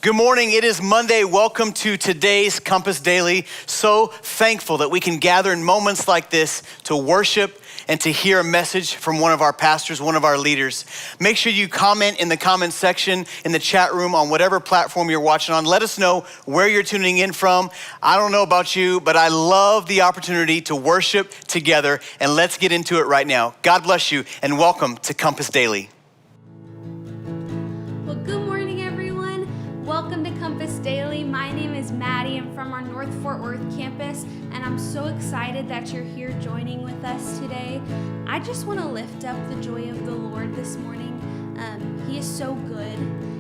Good morning. It is Monday. Welcome to today's Compass Daily. So thankful that we can gather in moments like this to worship and to hear a message from one of our pastors, one of our leaders. Make sure you comment in the comment section in the chat room on whatever platform you're watching on. Let us know where you're tuning in from. I don't know about you, but I love the opportunity to worship together, and let's get into it right now. God bless you and welcome to Compass Daily. Well, good morning, everyone. Welcome to Compass Daily. My name is Maddie. I'm from our North Fort Worth campus, and I'm so excited that you're here joining with us today. I just want to lift up the joy of the Lord this morning. He is so good,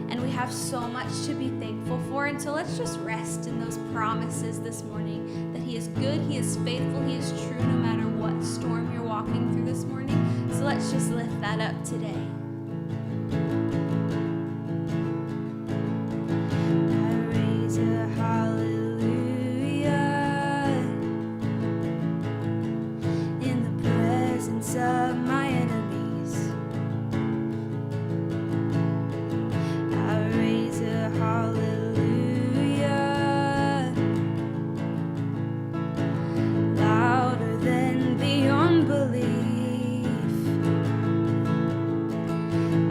and we have so much to be thankful for, and so let's just rest in those promises this morning that He is good, He is faithful, He is true no matter what storm you're walking through this morning. So let's just lift that up today. Of my enemies, I raise a hallelujah louder than beyond belief.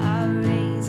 I raise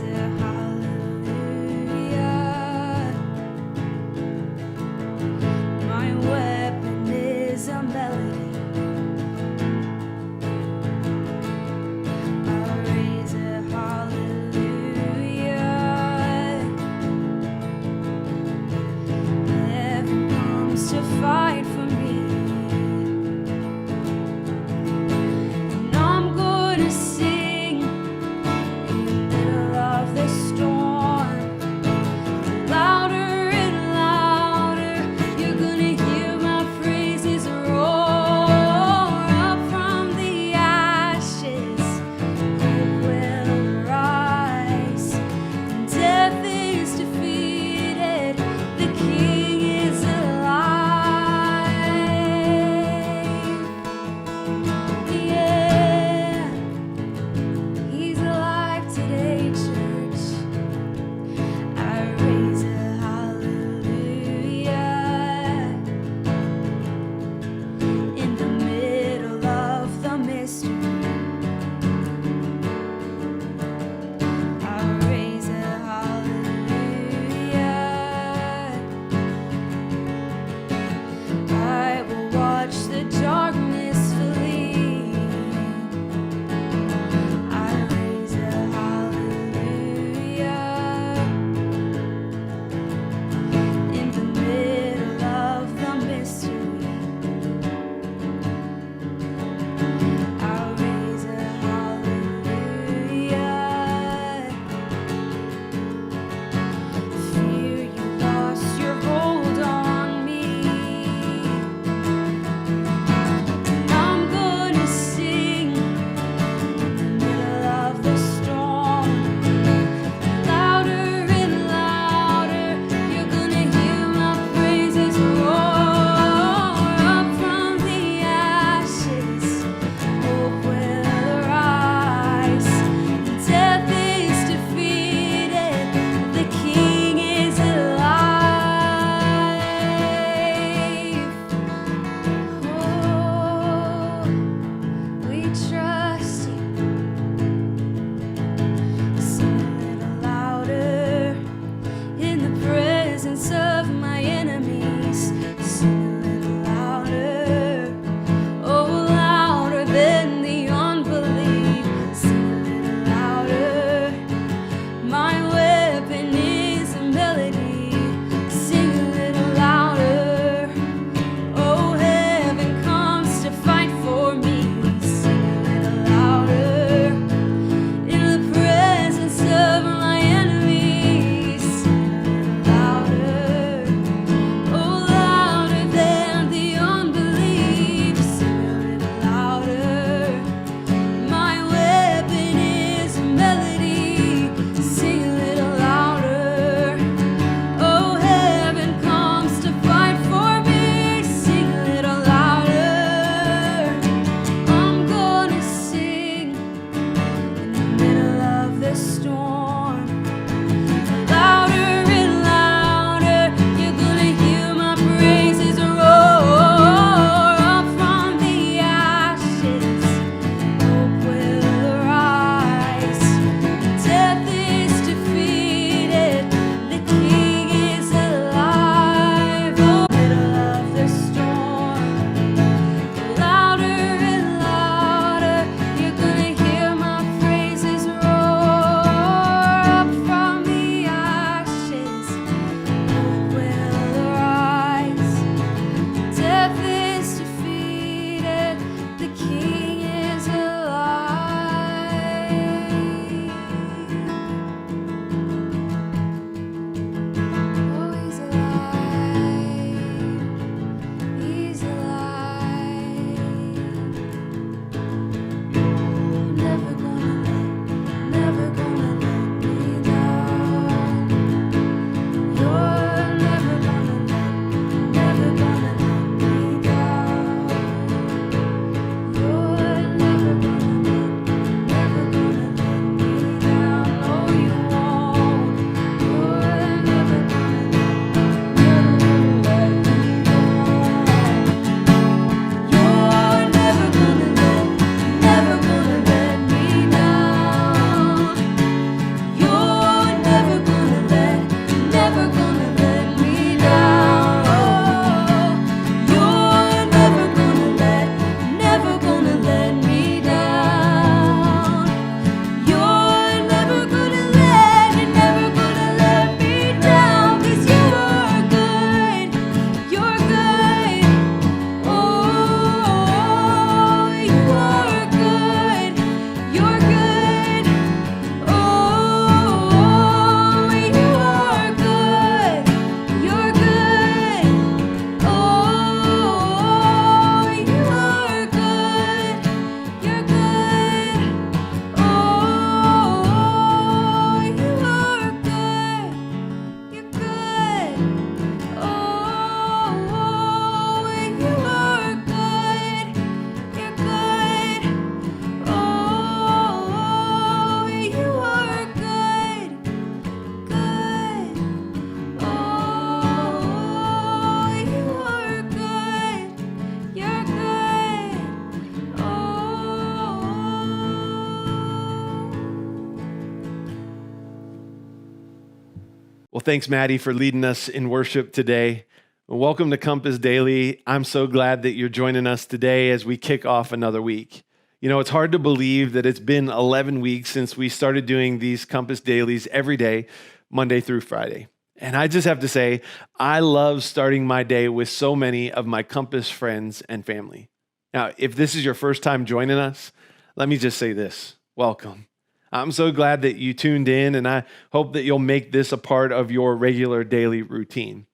Well, thanks, Maddie, for leading us in worship today. Welcome to Compass Daily. I'm so glad that you're joining us today as we kick off another week. You know, it's hard to believe that it's been 11 weeks since we started doing these Compass Dailies every day, Monday through Friday. And I just have to say, I love starting my day with so many of my Compass friends and family. Now, if this is your first time joining us, let me just say this: welcome. I'm so glad that you tuned in, and I hope that you'll make this a part of your regular daily routine.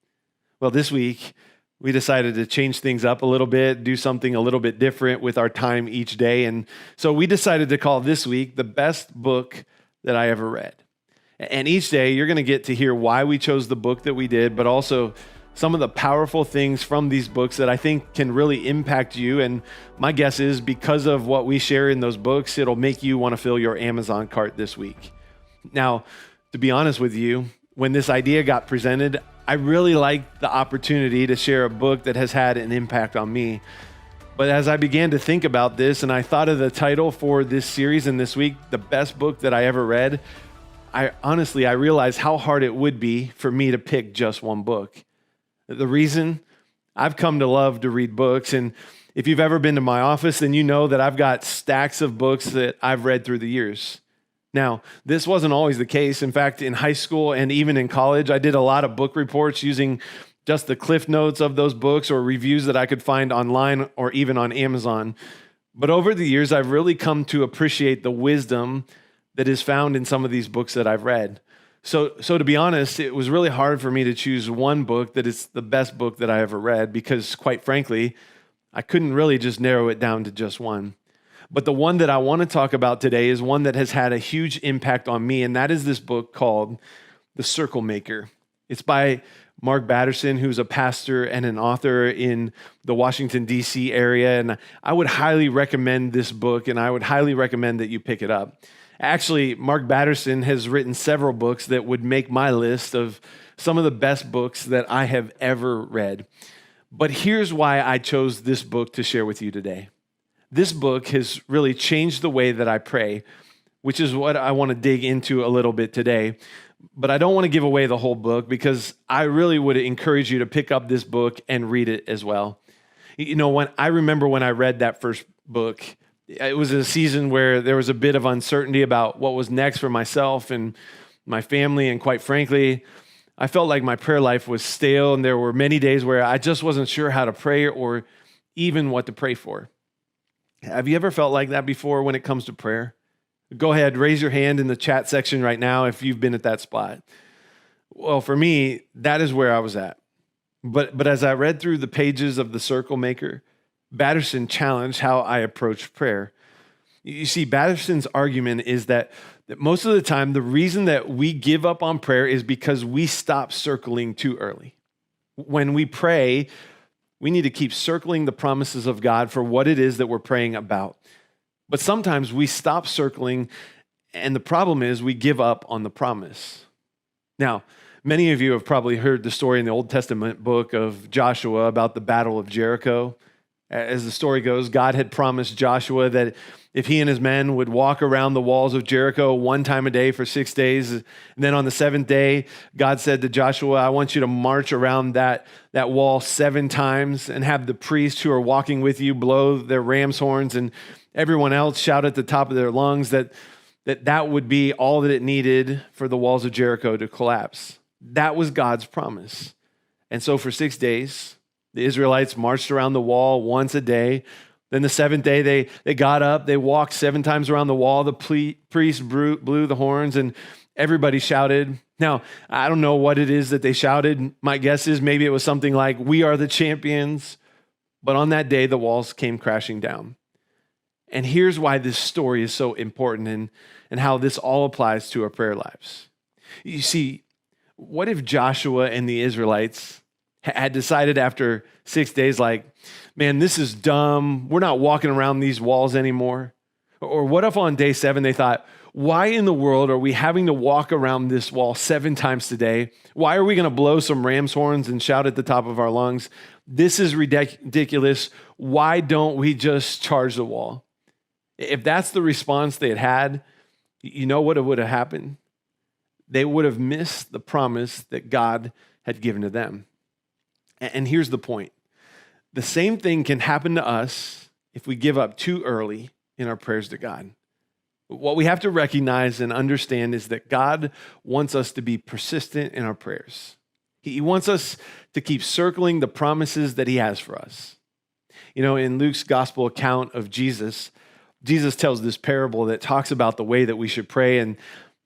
Well, this week, we decided to change things up a little bit, do something a little bit different with our time each day. And so we decided to call this week the best book that I ever read. And each day, you're going to get to hear why we chose the book that we did, but also some of the powerful things from these books that I think can really impact you. And my guess is because of what we share in those books, it'll make you want to fill your Amazon cart this week. Now, to be honest with you, when this idea got presented, I really liked the opportunity to share a book that has had an impact on me. But as I began to think about this and I thought of the title for this series and this week, the best book that I ever read, I realized how hard it would be for me to pick just one book. The reason, I've come to love to read books, and if you've ever been to my office, then you know that I've got stacks of books that I've read through the years. Now, this wasn't always the case. In fact, in high school and even in college, I did a lot of book reports using just the cliff notes of those books or reviews that I could find online or even on Amazon. But over the years, I've really come to appreciate the wisdom that is found in some of these books that I've read. So to be honest, it was really hard for me to choose one book that is the best book that I ever read because, quite frankly, I couldn't really just narrow it down to just one. But the one that I want to talk about today is one that has had a huge impact on me, and that is this book called The Circle Maker. It's by Mark Batterson, who's a pastor and an author in the Washington, D.C. area, and I would highly recommend this book, and I would highly recommend that you pick it up. Actually, Mark Batterson has written several books that would make my list of some of the best books that I have ever read. But here's why I chose this book to share with you today. This book has really changed the way that I pray, which is what I want to dig into a little bit today. But I don't want to give away the whole book because I really would encourage you to pick up this book and read it as well. You know, I remember when I read that first book, it was a season where there was a bit of uncertainty about what was next for myself and my family. And quite frankly, I felt like my prayer life was stale. And there were many days where I just wasn't sure how to pray or even what to pray for. Have you ever felt like that before when it comes to prayer? Go ahead, raise your hand in the chat section right now if you've been at that spot. Well, for me, that is where I was at. But as I read through the pages of The Circle Maker, Batterson challenged how I approach prayer. You see, Batterson's argument is that most of the time, the reason that we give up on prayer is because we stop circling too early. When we pray, we need to keep circling the promises of God for what it is that we're praying about. But sometimes we stop circling, and the problem is we give up on the promise. Now, many of you have probably heard the story in the Old Testament book of Joshua about the Battle of Jericho. As the story goes, God had promised Joshua that if he and his men would walk around the walls of Jericho one time a day for 6 days, and then on the seventh day, God said to Joshua, I want you to march around that wall 7 times and have the priests who are walking with you blow their ram's horns and everyone else shout at the top of their lungs that would be all that it needed for the walls of Jericho to collapse. That was God's promise. And so for 6 days, the Israelites marched around the wall once a day. Then the seventh day, they got up, they walked 7 times around the wall. The priest blew the horns and everybody shouted. Now, I don't know what it is that they shouted. My guess is maybe it was something like, we are the champions. But on that day, the walls came crashing down. And here's why this story is so important and how this all applies to our prayer lives. You see, what if Joshua and the Israelites had decided after 6 days, like, man, this is dumb. We're not walking around these walls anymore. Or what if on day 7 they thought, why in the world are we having to walk around this wall 7 times today? Why are we going to blow some ram's horns and shout at the top of our lungs? This is ridiculous. Why don't we just charge the wall? If that's the response they had, you know what would have happened? they would have missed the promise that God had given to them. And here's the point. The same thing can happen to us if we give up too early in our prayers to God. What we have to recognize and understand is that God wants us to be persistent in our prayers. He wants us to keep circling the promises that he has for us. You know, in Luke's gospel account of Jesus tells this parable that talks about the way that we should pray and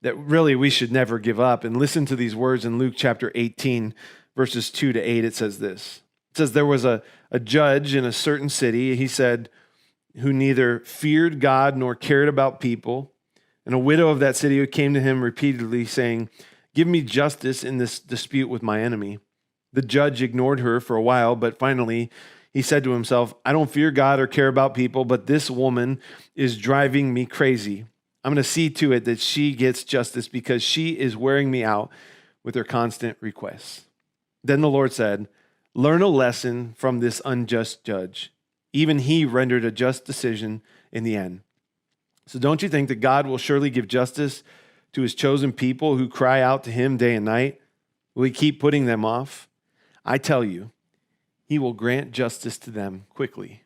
that really we should never give up. And listen to these words in Luke chapter 18, verses 2-8. It says this. It says, there was a judge in a certain city, he said, who neither feared God nor cared about people. And a widow of that city who came to him repeatedly saying, give me justice in this dispute with my enemy. The judge ignored her for a while, but finally he said to himself, I don't fear God or care about people, but this woman is driving me crazy. I'm going to see to it that she gets justice because she is wearing me out with her constant requests. Then the Lord said, learn a lesson from this unjust judge. Even he rendered a just decision in the end. So don't you think that God will surely give justice to his chosen people who cry out to him day and night? Will he keep putting them off? I tell you, he will grant justice to them quickly.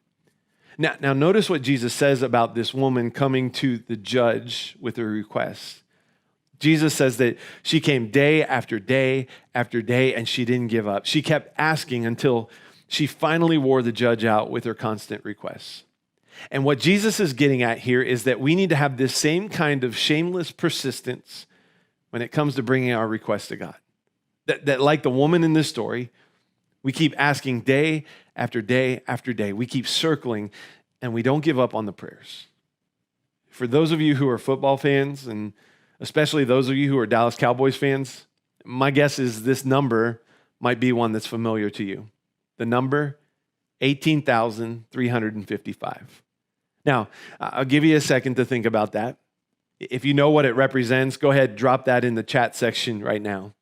Now notice what Jesus says about this woman coming to the judge with her request. Jesus says that she came day after day after day and she didn't give up. She kept asking until she finally wore the judge out with her constant requests. And what Jesus is getting at here is that we need to have this same kind of shameless persistence when it comes to bringing our requests to God. That like the woman in this story, we keep asking day after day after day. We keep circling and we don't give up on the prayers. For those of you who are football fans, and especially those of you who are Dallas Cowboys fans, my guess is this number might be one that's familiar to you. The number, 18,355. Now, I'll give you a second to think about that. If you know what it represents, go ahead, drop that in the chat section right now.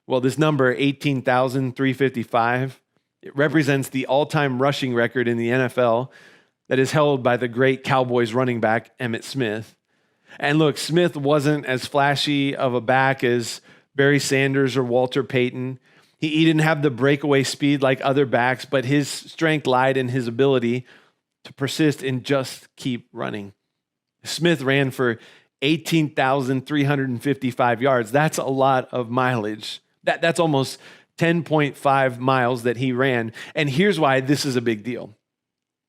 Well, this number, 18,355, it represents the all-time rushing record in the NFL that is held by the great Cowboys running back, Emmitt Smith. And look, Smith wasn't as flashy of a back as Barry Sanders or Walter Payton. He didn't have the breakaway speed like other backs, but his strength lied in his ability to persist and just keep running. Smith ran for 18,355 yards. That's a lot of mileage. That's almost 10.5 miles that he ran. And here's why this is a big deal.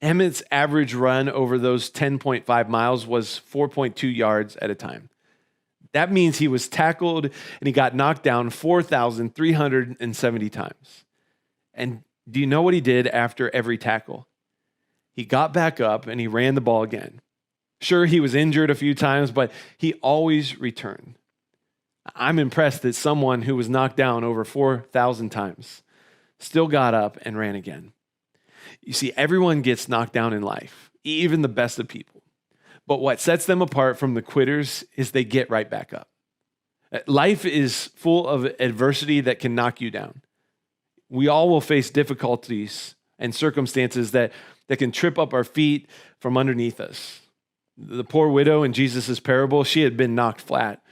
Emmitt's average run over those 10.5 miles was 4.2 yards at a time. That means he was tackled and he got knocked down 4,370 times. And do you know what he did after every tackle? He got back up and he ran the ball again. Sure, he was injured a few times, but he always returned. I'm impressed that someone who was knocked down over 4,000 times still got up and ran again. You see, everyone gets knocked down in life, even the best of people. But what sets them apart from the quitters is they get right back up. Life is full of adversity that can knock you down. We all will face difficulties and circumstances that can trip up our feet from underneath us. The poor widow in Jesus' parable, she had been knocked flat.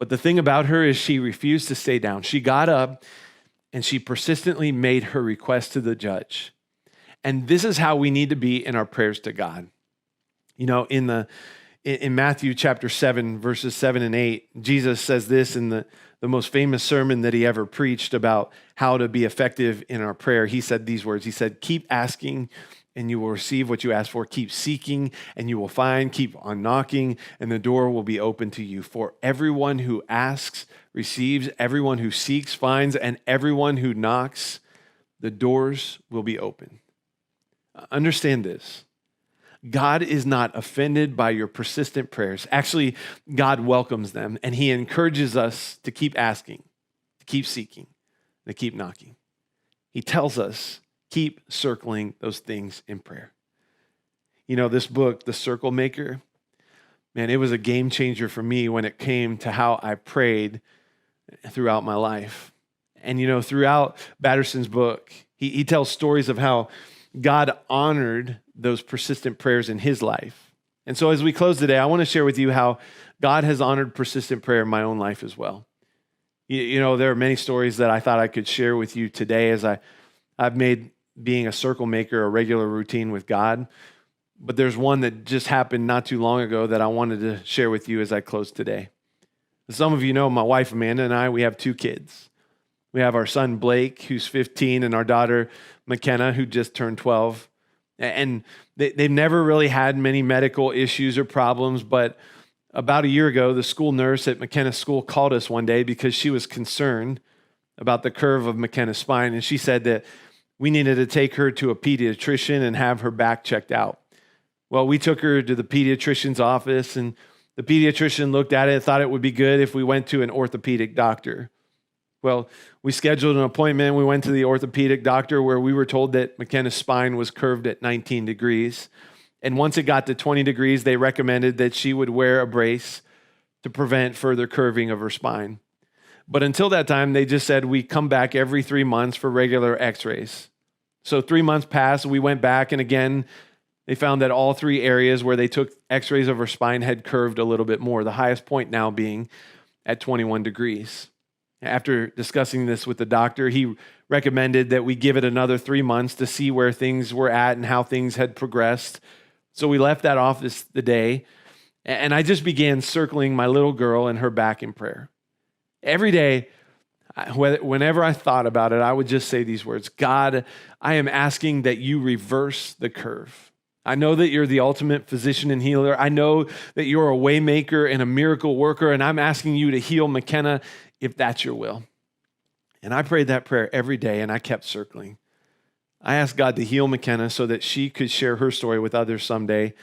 But the thing about her is she refused to stay down. She got up and she persistently made her request to the judge. And this is how we need to be in our prayers to God. You know, in Matthew chapter 7, verses 7 and 8, Jesus says this in the most famous sermon that he ever preached about how to be effective in our prayer. He said these words. He said, keep asking and you will receive what you ask for. Keep seeking and you will find. Keep on knocking and the door will be open to you. For everyone who asks receives, everyone who seeks finds, and everyone who knocks, the doors will be open. Understand this. God is not offended by your persistent prayers. Actually, God welcomes them and he encourages us to keep asking, to keep seeking, to keep knocking. He tells us, keep circling those things in prayer. You know, this book, The Circle Maker, man, it was a game changer for me when it came to how I prayed throughout my life. And, you know, throughout Batterson's book, he tells stories of how God honored those persistent prayers in his life. And so as we close today, I want to share with you how God has honored persistent prayer in my own life as well. You know, there are many stories that I thought I could share with you today as I've made being a circle maker a regular routine with God. But there's one that just happened not too long ago that I wanted to share with you as I close today. Some of you know my wife, Amanda, and I, we have 2 kids. We have our son, Blake, who's 15, and our daughter, McKenna, who just turned 12. And they've never really had many medical issues or problems, but about a year ago, the school nurse at McKenna's school called us one day because she was concerned about the curve of McKenna's spine, and she said that we needed to take her to a pediatrician and have her back checked out. Well, we took her to the pediatrician's office, and the pediatrician looked at it and thought it would be good if we went to an orthopedic doctor. Well, we scheduled an appointment. We went to the orthopedic doctor where we were told that McKenna's spine was curved at 19 degrees. And once it got to 20 degrees, they recommended that she would wear a brace to prevent further curving of her spine. But until that time, they just said we come back every 3 months for regular x-rays. So 3 months passed, we went back, and again, they found that all 3 areas where they took x-rays of her spine had curved a little bit more, the highest point now being at 21 degrees. After discussing this with the doctor, he recommended that we give it another 3 months to see where things were at and how things had progressed. So we left that office the day, and I just began circling my little girl and her back in prayer. Every day, whenever I thought about it, I would just say these words: God, I am asking that you reverse the curve. I know that you're the ultimate physician and healer. I know that you're a way maker and a miracle worker, and I'm asking you to heal McKenna if that's your will. And I prayed that prayer every day, and I kept circling. I asked God to heal McKenna so that she could share her story with others someday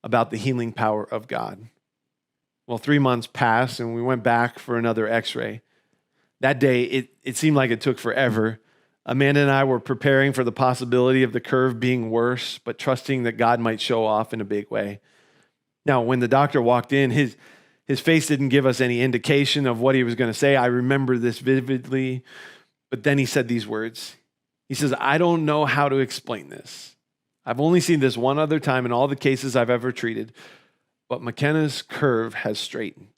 about the healing power of God. Well, 3 months passed, and we went back for another x-ray. That day, it seemed like it took forever. Amanda and I were preparing for the possibility of the curve being worse, but trusting that God might show off in a big way. Now, when the doctor walked in, his face didn't give us any indication of what he was going to say. I remember this vividly, but then he said these words. He says, I don't know how to explain this. I've only seen this one other time in all the cases I've ever treated, but McKenna's curve has straightened.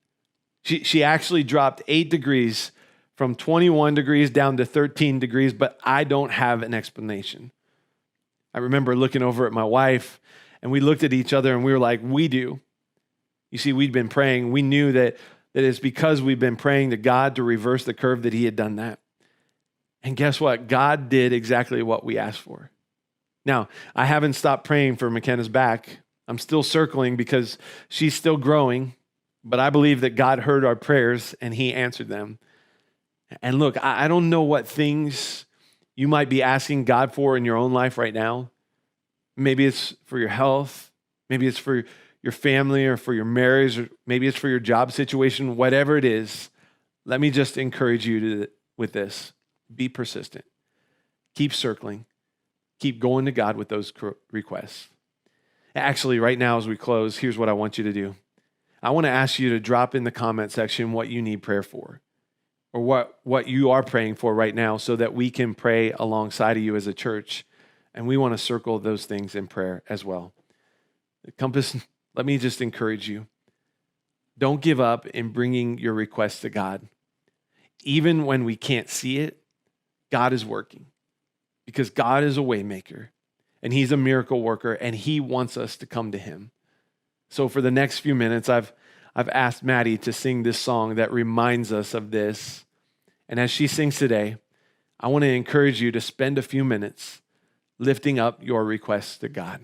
She actually dropped 8 degrees from 21 degrees down to 13 degrees, but I don't have an explanation. I remember looking over at my wife, and we looked at each other and we were like, we do. You see, we'd been praying. We knew that it's because we've been praying to God to reverse the curve that he had done that. And guess what? God did exactly what we asked for. Now, I haven't stopped praying for McKenna's back. I'm still circling because she's still growing, but I believe that God heard our prayers and he answered them. And look, I don't know what things you might be asking God for in your own life right now. Maybe it's for your health. Maybe it's for your family or for your marriage, or maybe it's for your job situation. Whatever it is, let me just encourage you with this. Be persistent. Keep circling. Keep going to God with those requests. Actually, right now as we close, here's what I want you to do. I want to ask you to drop in the comment section what you need prayer for, or what you are praying for right now, so that we can pray alongside of you as a church. And we want to circle those things in prayer as well. Compass, let me just encourage you. Don't give up in bringing your requests to God. Even when we can't see it, God is working, because God is a way maker and he's a miracle worker, and he wants us to come to him. So for the next few minutes, I've asked Maddie to sing this song that reminds us of this. And as she sings today, I want to encourage you to spend a few minutes lifting up your requests to God.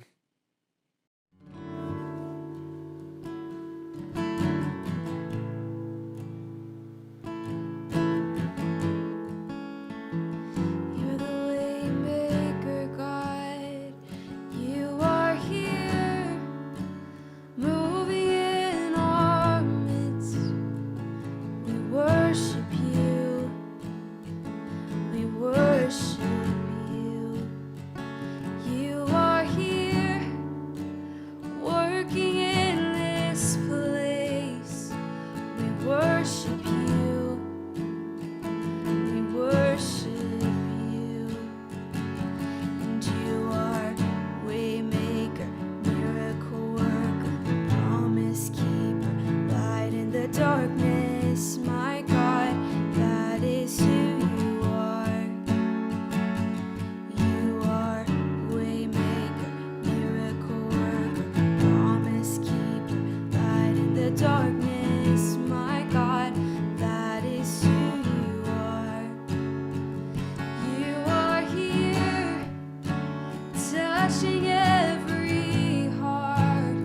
You're the waymaker, God. You are here, moving in our midst. We worship you. We worship you. You are here. touching every heart.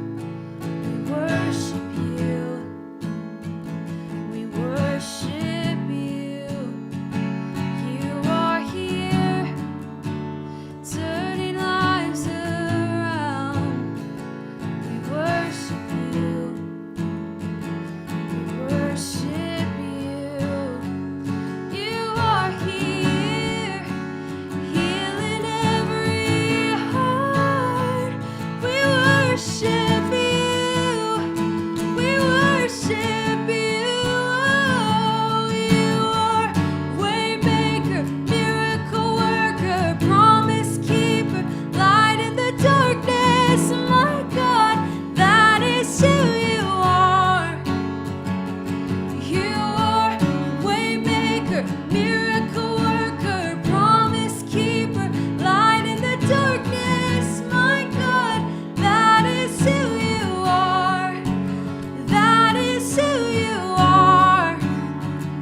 We worship you. We worship you. You are here, turning lives around. We worship you. We worship you. You are here, healing every heart. We worship you. We worship you. You are waymaker, miracle worker, promise keeper, light in the darkness. My God, that is who you are. You are waymaker, miracle worker, promise keeper, light in the darkness. My God, that is who you are. That is who you are.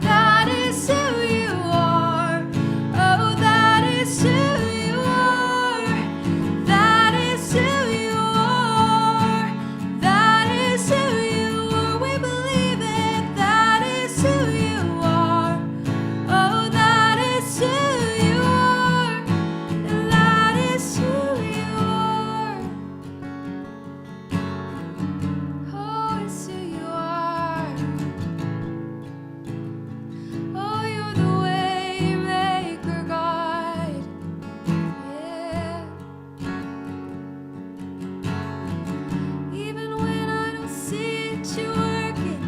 That is who you are. Oh, that is who you are. That is who you are. That is who you are. We believe it. That is who you are. Oh, that is who you are. That is who you are. Oh, it's who you are. Oh, you're the way maker, God. Yeah. Even when I don't see it, you're working.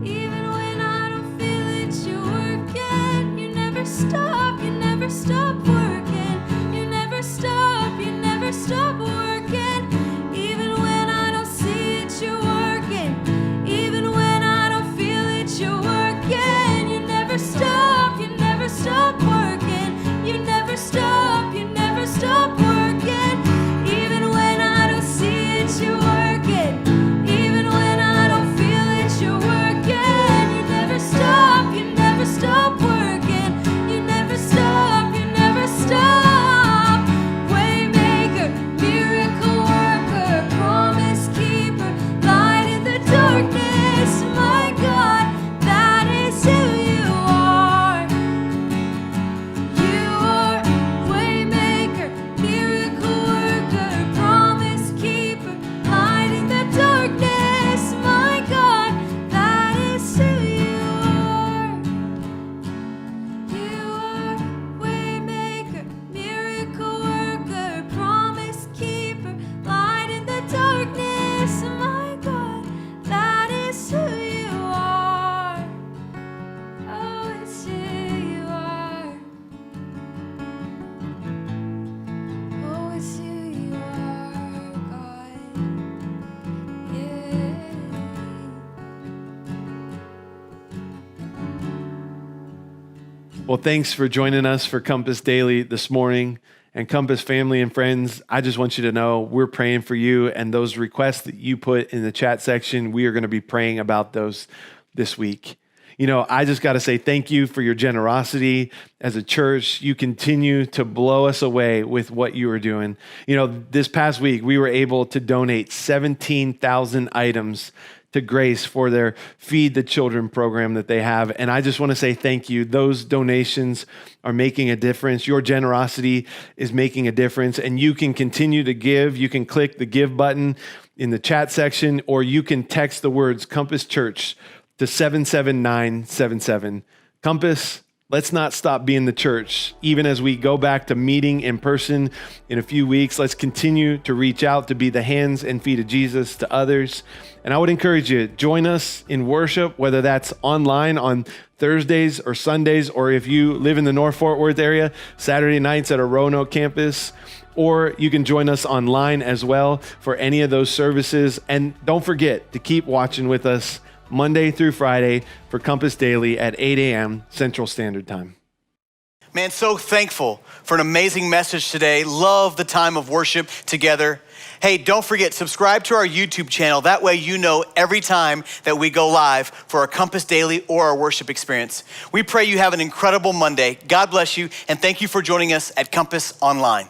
Even when I don't feel it, you're working. You never stop working. You never stop working. Even when I don't see it, you're working. Even when I don't feel it, you're working. You never stop working. You never stop working. Even when I don't see it, you're working. Even when I don't feel it, you're working. You never stop working. You never stop. Waymaker, miracle worker, promise keeper, light in the darkness. My God, that is who you are. You are waymaker, miracle worker, promise keeper, light in the darkness. My God, that is who you are. You are waymaker, miracle worker, promise keeper, light in the darkness. My God, that is who you are. Oh, it's who you are. Oh, it's who you are, God. Yeah. Well, thanks for joining us for Compass Daily this morning. And Compass family and friends, I just want you to know we're praying for you, and those requests that you put in the chat section, we are going to be praying about those this week. You know, I just got to say thank you for your generosity as a church. You continue to blow us away with what you are doing. You know, this past week, we were able to donate 17,000 items to Grace for their Feed the Children program that they have. And I just want to say thank you. Those donations are making a difference. Your generosity is making a difference. And you can continue to give. You can click the give button in the chat section, or you can text the words Compass Church to 77977. Compass, let's not stop being the church. Even as we go back to meeting in person in a few weeks, let's continue to reach out to be the hands and feet of Jesus to others. And I would encourage you, join us in worship, whether that's online on Thursdays or Sundays, or if you live in the North Fort Worth area, Saturday nights at our Roanoke campus, or you can join us online as well for any of those services. And don't forget to keep watching with us Monday through Friday for Compass Daily at 8 a.m. Central Standard Time. Man, so thankful for an amazing message today. Love the time of worship together. Hey, don't forget, subscribe to our YouTube channel. That way you know every time that we go live for our Compass Daily or our worship experience. We pray you have an incredible Monday. God bless you, and thank you for joining us at Compass Online.